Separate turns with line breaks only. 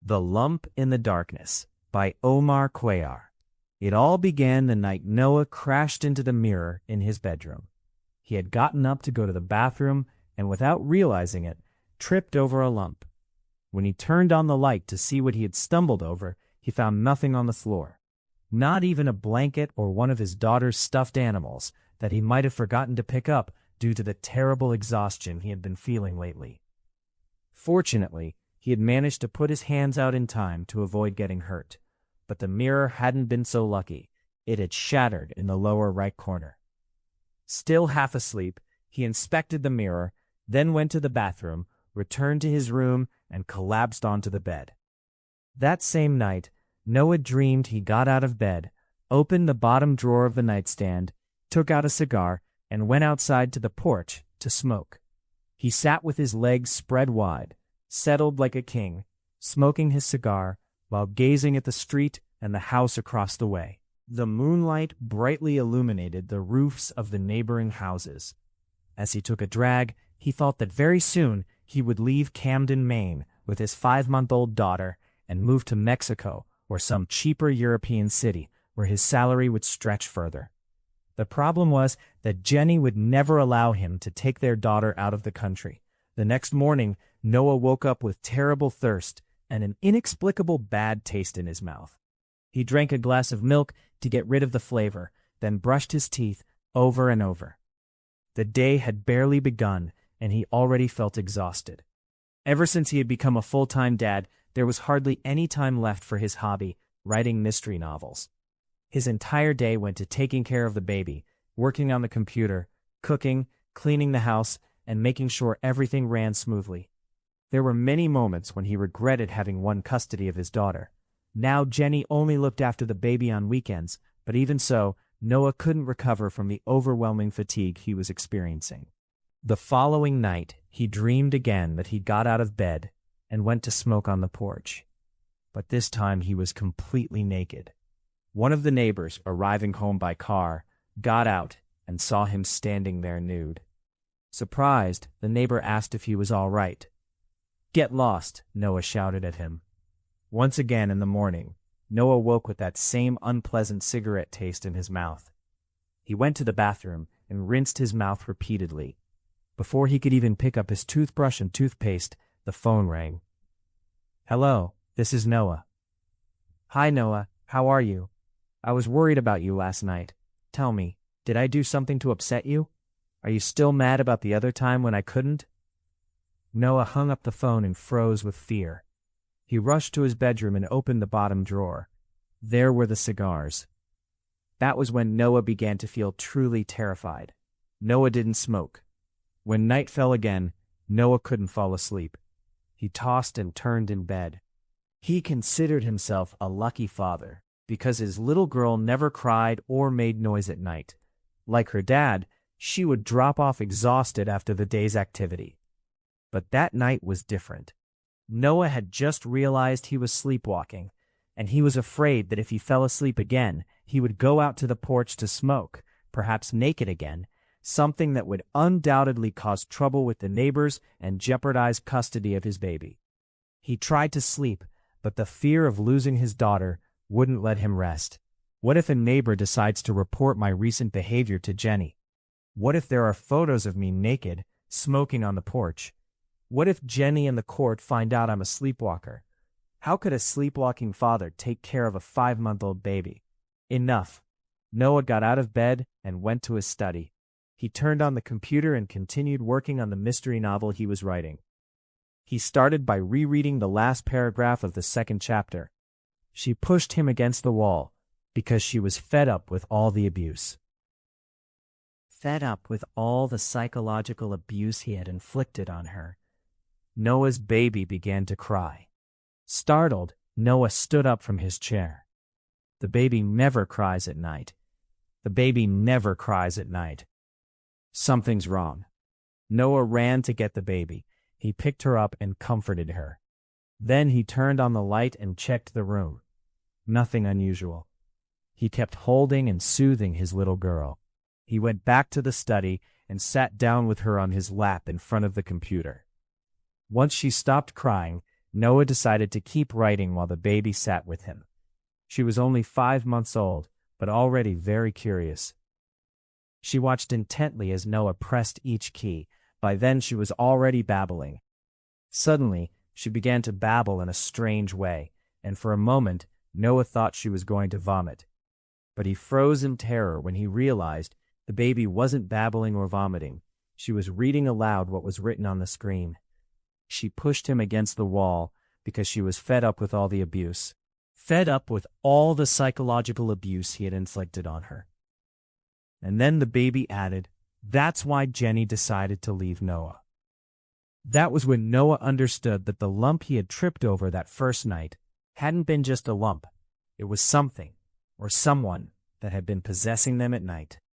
The Lump in the Darkness by Omar Cuellar. It all began the night Noah crashed into the mirror in his bedroom. He had gotten up to go to the bathroom and, without realizing it, tripped over a lump. When he turned on the light to see what he had stumbled over, he found nothing on the floor. Not even a blanket or one of his daughter's stuffed animals that he might have forgotten to pick up due to the terrible exhaustion he had been feeling lately. Fortunately, he had managed to put his hands out in time to avoid getting hurt, but the mirror hadn't been so lucky. It had shattered in the lower right corner. Still half asleep, he inspected the mirror, then went to the bathroom, returned to his room, and collapsed onto the bed. That same night, Noah dreamed he got out of bed, opened the bottom drawer of the nightstand, took out a cigar, and went outside to the porch to smoke. He sat with his legs spread wide, settled like a king, smoking his cigar while gazing at the street and the house across the way. The moonlight brightly illuminated the roofs of the neighboring houses. As he took a drag, he thought that very soon he would leave Camden, Maine, with his 5-month-old daughter and move to Mexico or some cheaper European city where his salary would stretch further. The problem was that Jenny would never allow him to take their daughter out of the country. The next morning, Noah woke up with terrible thirst and an inexplicable bad taste in his mouth. He drank a glass of milk to get rid of the flavor, then brushed his teeth over and over. The day had barely begun, and he already felt exhausted. Ever since he had become a full-time dad, there was hardly any time left for his hobby, writing mystery novels. His entire day went to taking care of the baby, working on the computer, cooking, cleaning the house, and making sure everything ran smoothly. There were many moments when he regretted having won custody of his daughter. Now Jenny only looked after the baby on weekends, but even so, Noah couldn't recover from the overwhelming fatigue he was experiencing. The following night, he dreamed again that he got out of bed and went to smoke on the porch. But this time he was completely naked. One of the neighbors, arriving home by car, got out and saw him standing there nude. Surprised, the neighbor asked if he was all right. "Get lost," Noah shouted at him. Once again in the morning, Noah woke with that same unpleasant cigarette taste in his mouth. He went to the bathroom and rinsed his mouth repeatedly. Before he could even pick up his toothbrush and toothpaste, the phone rang. "Hello, this is Noah." "Hi, Noah. How are you? I was worried about you last night. Tell me, did I do something to upset you? Are you still mad about the other time when I couldn't?" Noah hung up the phone and froze with fear. He rushed to his bedroom and opened the bottom drawer. There were the cigars. That was when Noah began to feel truly terrified. Noah didn't smoke. When night fell again, Noah couldn't fall asleep. He tossed and turned in bed. He considered himself a lucky father because his little girl never cried or made noise at night. Like her dad, she would drop off exhausted after the day's activity. But that night was different. Noah had just realized he was sleepwalking, and he was afraid that if he fell asleep again, he would go out to the porch to smoke, perhaps naked again, something that would undoubtedly cause trouble with the neighbors and jeopardize custody of his baby. He tried to sleep, but the fear of losing his daughter wouldn't let him rest. What if a neighbor decides to report my recent behavior to Jenny? What if there are photos of me naked, smoking on the porch? What if Jenny and the court find out I'm a sleepwalker? How could a sleepwalking father take care of a 5-month-old baby? Enough. Noah got out of bed and went to his study. He turned on the computer and continued working on the mystery novel he was writing. He started by rereading the last paragraph of the second chapter. She pushed him against the wall because she was fed up with all the abuse. Fed up with all the psychological abuse he had inflicted on her. Noah's baby began to cry. Startled, Noah stood up from his chair. The baby never cries at night. The baby never cries at night. Something's wrong. Noah ran to get the baby. He picked her up and comforted her. Then he turned on the light and checked the room. Nothing unusual. He kept holding and soothing his little girl. He went back to the study and sat down with her on his lap in front of the computer. Once she stopped crying, Noah decided to keep writing while the baby sat with him. She was only 5 months old, but already very curious. She watched intently as Noah pressed each key. By then she was already babbling. Suddenly, she began to babble in a strange way, and for a moment, Noah thought she was going to vomit. But he froze in terror when he realized the baby wasn't babbling or vomiting. She was reading aloud what was written on the screen. She pushed him against the wall because she was fed up with all the abuse. Fed up with all the psychological abuse he had inflicted on her. And then the baby added, "That's why Jenny decided to leave Noah." That was when Noah understood that the lump he had tripped over that first night hadn't been just a lump. It was something, or someone, that had been possessing them at night.